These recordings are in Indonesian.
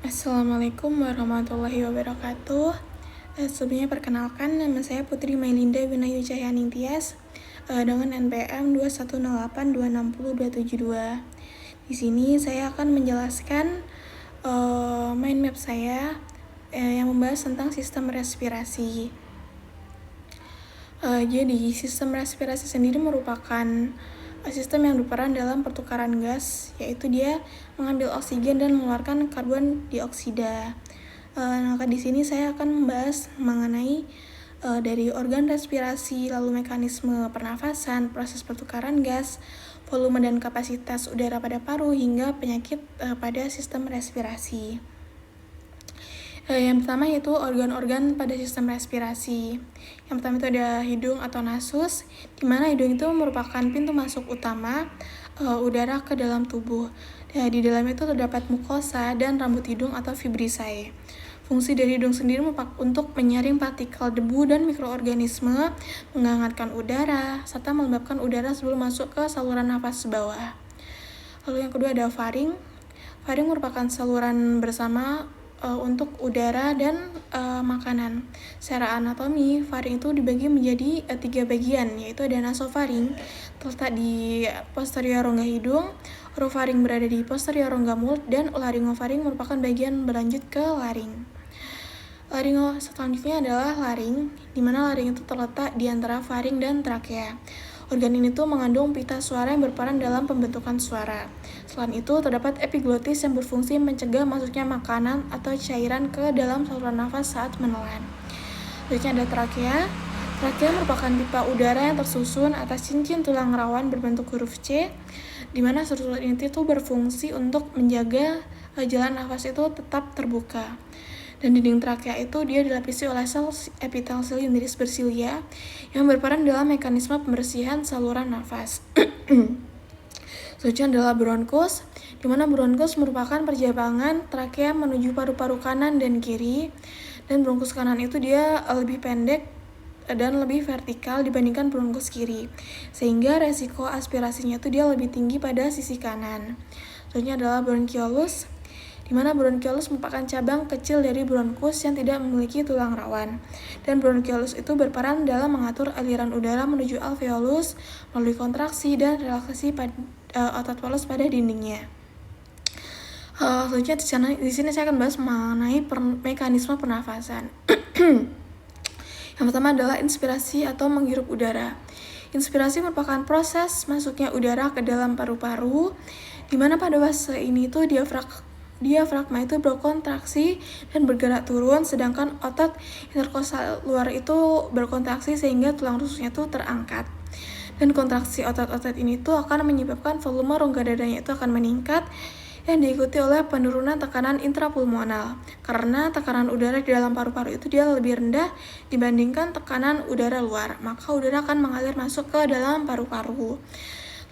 Assalamualaikum warahmatullahi wabarakatuh. Sebelumnya perkenalkan, nama saya Putri Mailinda Winayu Cahyaning Tias dengan NPM 21082602272. Di sini saya akan menjelaskan mind map saya yang membahas tentang sistem respirasi. Jadi sistem respirasi sendiri merupakan sistem yang berperan dalam pertukaran gas, yaitu dia mengambil oksigen dan mengeluarkan karbon dioksida. Maka di sini saya akan membahas mengenai dari organ respirasi, lalu mekanisme pernafasan, proses pertukaran gas, volume dan kapasitas udara pada paru, hingga penyakit pada sistem respirasi. Yang pertama yaitu organ-organ pada sistem respirasi. Yang pertama itu ada hidung atau nasus, di mana hidung itu merupakan pintu masuk utama udara ke dalam tubuh. Di dalamnya itu terdapat mukosa dan rambut hidung atau vibrissae. Fungsi dari hidung sendiri untuk menyaring partikel debu dan mikroorganisme, menghangatkan udara, serta melembabkan udara sebelum masuk ke saluran nafas bawah. Lalu yang kedua ada faring. Faring merupakan saluran bersama untuk udara dan makanan. Secara anatomi, faring itu dibagi menjadi 3 bagian, yaitu ada nasofaring, terletak di posterior rongga hidung, orofaring berada di posterior rongga mulut, dan laryngofaring merupakan bagian berlanjut ke laring. Selanjutnya adalah laring, di mana laring itu terletak di antara faring dan trakea. Organ ini tuh mengandung pita suara yang berperan dalam pembentukan suara. Selain itu, terdapat epiglotis yang berfungsi mencegah masuknya makanan atau cairan ke dalam saluran nafas saat menelan. Selanjutnya ada trakea. Trakea merupakan pipa udara yang tersusun atas cincin tulang rawan berbentuk huruf C, di mana struktur ini tuh berfungsi untuk menjaga jalan nafas itu tetap terbuka. Dan dinding trakea itu dia dilapisi oleh sel epitel silindris bersilia yang berperan dalam mekanisme pembersihan saluran nafas. Selanjutnya adalah bronkus, di mana bronkus merupakan perjabangan trakea menuju paru-paru kanan dan kiri, dan bronkus kanan itu dia lebih pendek dan lebih vertikal dibandingkan bronkus kiri, sehingga resiko aspirasinya itu dia lebih tinggi pada sisi kanan. Selanjutnya adalah bronchiolus, di mana bronchiolus merupakan cabang kecil dari bronkus yang tidak memiliki tulang rawan. Dan bronchiolus itu berperan dalam mengatur aliran udara menuju alveolus melalui kontraksi dan relaksasi otot polus pada dindingnya. Selanjutnya di sini saya akan bahas mengenai mekanisme pernafasan. Yang pertama adalah inspirasi atau menghirup udara. Inspirasi merupakan proses masuknya udara ke dalam paru-paru, di mana pada fase ini tuh diafragma itu berkontraksi dan bergerak turun, sedangkan otot interkostal luar itu berkontraksi sehingga tulang rusuknya itu terangkat. Dan kontraksi otot-otot ini tuh akan menyebabkan volume rongga dadanya itu akan meningkat, yang diikuti oleh penurunan tekanan intrapulmonal, karena tekanan udara di dalam paru-paru itu dia lebih rendah dibandingkan tekanan udara luar, maka udara akan mengalir masuk ke dalam paru-paru.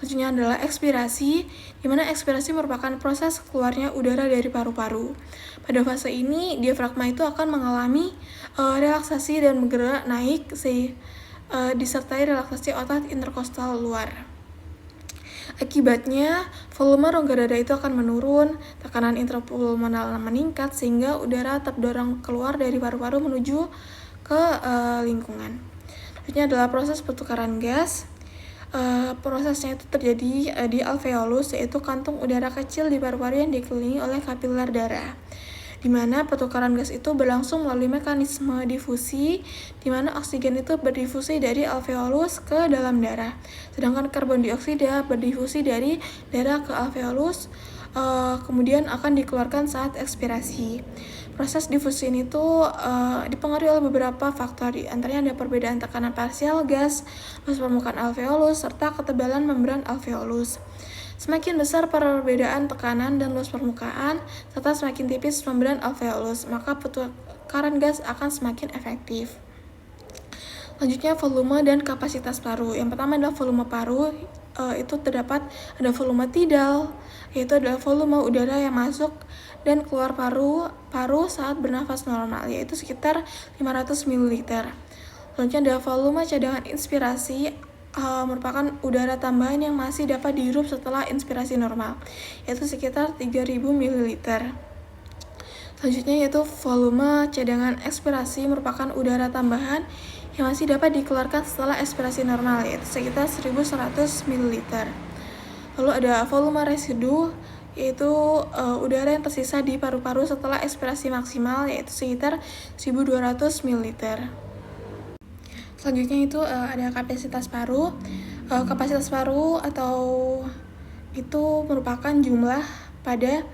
Selanjutnya adalah ekspirasi, di mana ekspirasi merupakan proses keluarnya udara dari paru-paru. Pada fase ini, diafragma itu akan mengalami relaksasi dan bergerak naik disertai relaksasi otot interkostal luar. Akibatnya, volume rongga dada itu akan menurun, tekanan intrapulmonal meningkat, sehingga udara terdorong keluar dari paru-paru menuju ke lingkungan. Selanjutnya adalah proses pertukaran gas. Prosesnya itu terjadi di alveolus, yaitu kantung udara kecil di paru-paru yang dikelilingi oleh kapiler darah, di mana pertukaran gas itu berlangsung melalui mekanisme difusi, di mana oksigen itu berdifusi dari alveolus ke dalam darah, sedangkan karbon dioksida berdifusi dari darah ke alveolus, kemudian akan dikeluarkan saat ekspirasi. Proses difusi ini tuh dipengaruhi oleh beberapa faktor, di antaranya ada perbedaan tekanan parsial gas, luas permukaan alveolus, serta ketebalan membran alveolus. Semakin besar perbedaan tekanan dan luas permukaan, serta semakin tipis membran alveolus, maka pertukaran gas akan semakin efektif. Selanjutnya volume dan kapasitas paru. Yang pertama adalah volume paru, itu terdapat ada volume tidal, yaitu adalah volume udara yang masuk dan keluar paru saat bernafas normal, yaitu sekitar 500 ml. Selanjutnya ada volume cadangan inspirasi, merupakan udara tambahan yang masih dapat dihirup setelah inspirasi normal, yaitu sekitar 3000 ml. Selanjutnya yaitu volume cadangan ekspirasi merupakan udara tambahan yang masih dapat dikeluarkan setelah ekspirasi normal, yaitu sekitar 1100 ml. Lalu ada volume residu, yaitu udara yang tersisa di paru-paru setelah ekspirasi maksimal, yaitu sekitar 1200 ml. Selanjutnya itu ada kapasitas paru. Kapasitas paru atau itu merupakan jumlah pada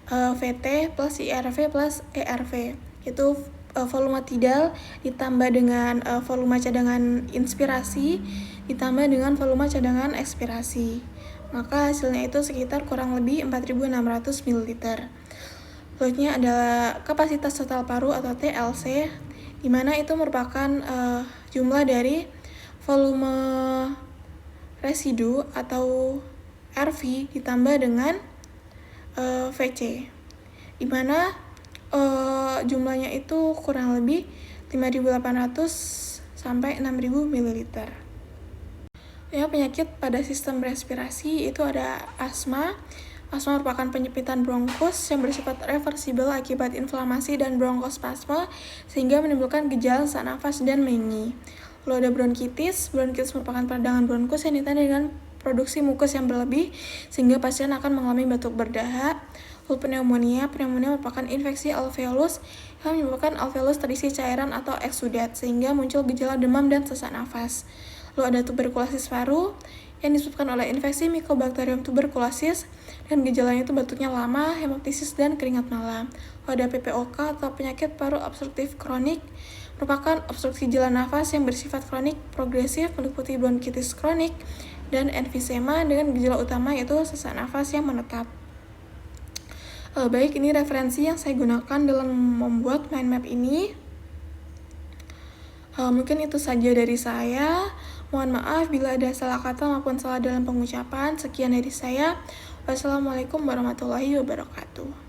VT plus IRV plus ERV. Itu volume tidal ditambah dengan volume cadangan inspirasi ditambah dengan volume cadangan ekspirasi. Maka hasilnya itu sekitar kurang lebih 4.600 ml. Selanjutnya adalah kapasitas total paru atau TLC, di mana itu merupakan jumlah dari volume residu atau RV ditambah dengan VC, di mana jumlahnya itu kurang lebih 5.800 sampai 6.000 ml. Ya, penyakit pada sistem respirasi itu ada asma. Asma merupakan penyempitan bronkus yang bersifat reversibel akibat inflamasi dan bronkospasme sehingga menimbulkan gejala sesak nafas dan mengi. Lalu ada bronkitis. Bronkitis merupakan peradangan bronkus yang ditandai dengan produksi mukus yang berlebih sehingga pasien akan mengalami batuk berdahak. Lalu pneumonia. Pneumonia merupakan infeksi alveolus yang menyebabkan alveolus terisi cairan atau eksudat sehingga muncul gejala demam dan sesak nafas. Lalu ada tuberkulosis paru yang disebabkan oleh infeksi Mycobacterium tuberculosis dan gejalanya itu batuknya lama, hemoptisis dan keringat malam. Lalu ada PPOK atau penyakit paru obstruktif kronik, merupakan obstruksi jalan nafas yang bersifat kronik progresif meliputi bronkitis kronik dan emfisema dengan gejala utama yaitu sesak nafas yang menetap. Baik, ini referensi yang saya gunakan dalam membuat mind map ini. Mungkin itu saja dari saya. Mohon maaf bila ada salah kata maupun salah dalam pengucapan. Sekian dari saya. Wassalamualaikum warahmatullahi wabarakatuh.